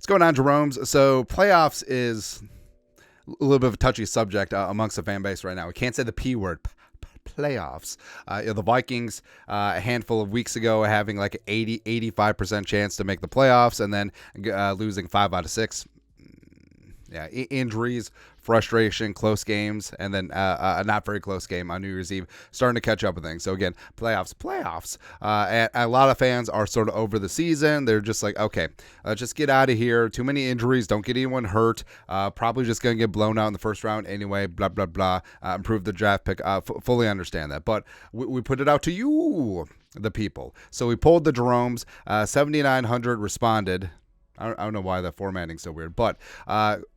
going on, Jerome's? So playoffs is a little bit of a touchy subject amongst the fan base right now. We can't say the P word. Playoffs. The Vikings a handful of weeks ago having like an 85% chance to make the playoffs, and then losing 5 out of 6. Yeah, injuries, frustration, close games, and then a not very close game on New Year's Eve, starting to catch up with things. So again, playoffs. And a lot of fans are sort of over the season. They're just like, okay, just get out of here. Too many injuries. Don't get anyone hurt. Probably just going to get blown out in the first round anyway, blah, blah, blah. Improve the draft pick. Fully understand that. But we put it out to you, the people. So we polled the Jeromes. 7,900 responded. I don't know why the formatting's so weird, but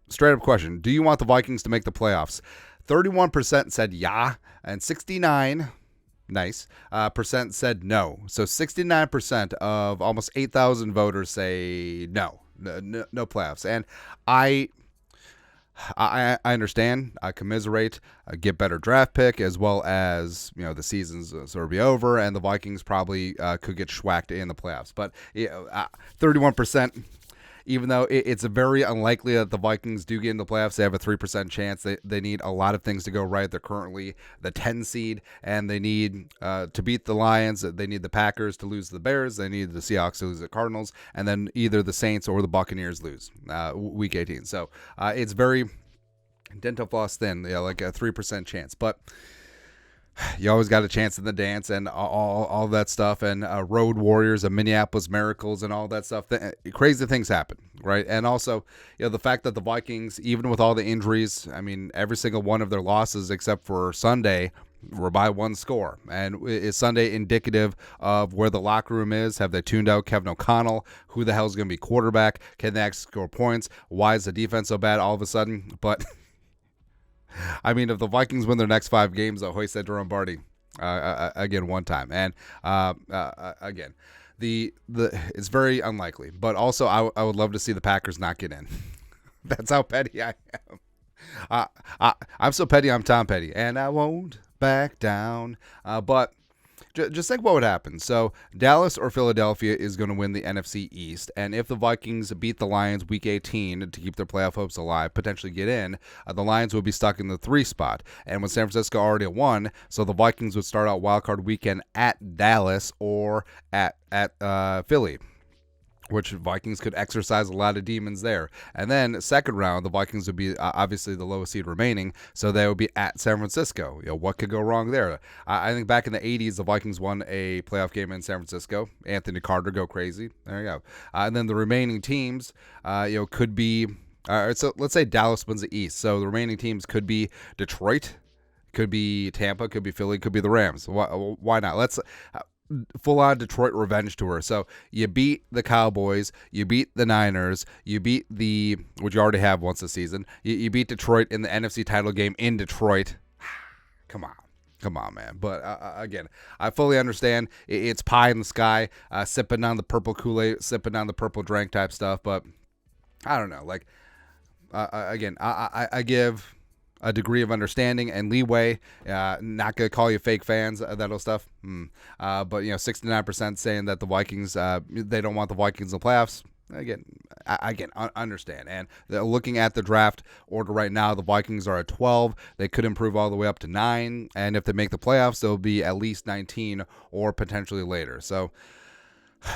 straight up question: do you want the Vikings to make the playoffs? 31% said yeah, and 69% said no. So 69% of almost 8,000 voters say no playoffs. And I understand, I commiserate, get better draft pick, as well as, the season's sort of be over, and the Vikings probably could get schwacked in the playoffs. But 31%. Even though it's very unlikely that the Vikings do get in the playoffs, they have a 3% chance. They need a lot of things to go right. They're currently the 10 seed, and they need to beat the Lions. They need the Packers to lose to the Bears. They need the Seahawks to lose to the Cardinals, and then either the Saints or the Buccaneers lose week 18. So it's very dental floss thin, like a 3% chance. But you always got a chance in the dance and all that stuff, and Road Warriors and Minneapolis Miracles and all that stuff. Crazy things happen, right? And also, the fact that the Vikings, even with all the injuries, I mean, every single one of their losses except for Sunday were by one score. And is Sunday indicative of where the locker room is? Have they tuned out Kevin O'Connell? Who the hell is going to be quarterback? Can they actually score points? Why is the defense so bad all of a sudden? But I mean, if the Vikings win their next 5 games, they'll hoist that Jerome Barty again one time. And again, it's very unlikely. But also, I would love to see the Packers not get in. That's how petty I am. I'm so petty, I'm Tom Petty. And I won't back down. But just think what would happen. So Dallas or Philadelphia is going to win the NFC East. And if the Vikings beat the Lions week 18 to keep their playoff hopes alive, potentially get in, the Lions would be stuck in the 3 spot. And with San Francisco already won, so the Vikings would start out wildcard weekend at Dallas or at Philly, which Vikings could exercise a lot of demons there. And then second round, the Vikings would be obviously the lowest seed remaining, so they would be at San Francisco. What could go wrong there? I think back in the 80s, the Vikings won a playoff game in San Francisco. Anthony Carter go crazy. There you go. And then the remaining teams, could be. So let's say Dallas wins the East. So the remaining teams could be Detroit, could be Tampa, could be Philly, could be the Rams. Why not? Let's. Full-on Detroit revenge tour. So you beat the Cowboys, you beat the Niners, you beat which you already have once this season, you beat Detroit in the NFC title game in Detroit. Come on, man. But again, I fully understand it's pie in the sky, sipping on the purple Kool-Aid, sipping on the purple drink type stuff, but I don't know. Like, again, I give a degree of understanding and leeway. Not going to call you fake fans, that stuff. But, 69% saying that the Vikings, they don't want the Vikings in the playoffs. Again, understand. And looking at the draft order right now, the Vikings are at 12. They could improve all the way up to 9. And if they make the playoffs, they'll be at least 19 or potentially later. So,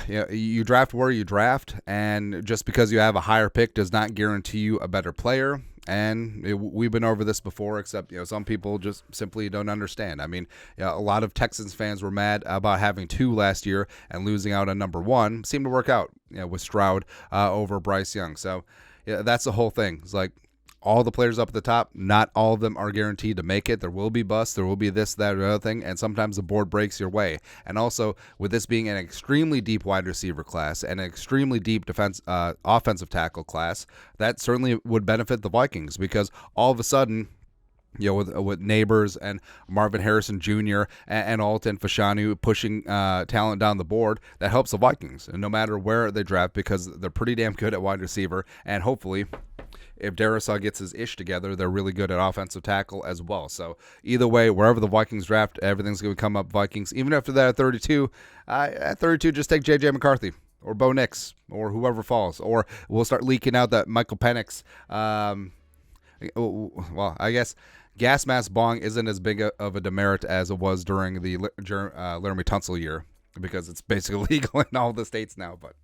you draft where you draft, and just because you have a higher pick does not guarantee you a better player. And we've been over this before, except some people just simply don't understand. I mean, a lot of Texans fans were mad about having 2 last year and losing out on number 1. Seemed to work out, with Stroud over Bryce Young. So that's the whole thing. It's like all the players up at the top, not all of them are guaranteed to make it. There will be busts. There will be this, that, or other thing. And sometimes the board breaks your way. And also, with this being an extremely deep wide receiver class and an extremely deep offensive tackle class, that certainly would benefit the Vikings, because all of a sudden, with Neighbors and Marvin Harrison Jr. and Alton Fashanu pushing talent down the board, that helps the Vikings, and no matter where they draft, because they're pretty damn good at wide receiver, and hopefully, if Darrisaw gets his ish together, they're really good at offensive tackle as well. So either way, wherever the Vikings draft, everything's going to come up Vikings. Even after that at 32, just take J.J. McCarthy. or Bo Nix or whoever falls, or we'll start leaking out that Michael Penix. Well, I guess gas mask bong isn't as big of a demerit as it was during the Laramie Tunsil year, because it's basically legal in all the states now. But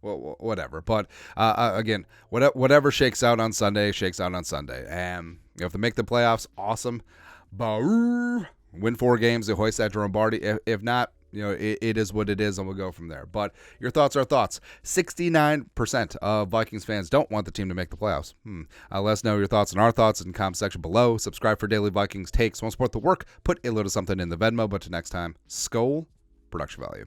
well, whatever. But again, whatever shakes out on Sunday, shakes out on Sunday. And if they make the playoffs, awesome. Win 4 games, they hoist that Jerome Barty. If not, it is what it is, and we'll go from there. But your thoughts are thoughts. 69% of Vikings fans don't want the team to make the playoffs. Let us know your thoughts and our thoughts in the comment section below. Subscribe for daily Vikings takes. Want to support the work? Put a little something in the Venmo. But till next time, Skol, production value.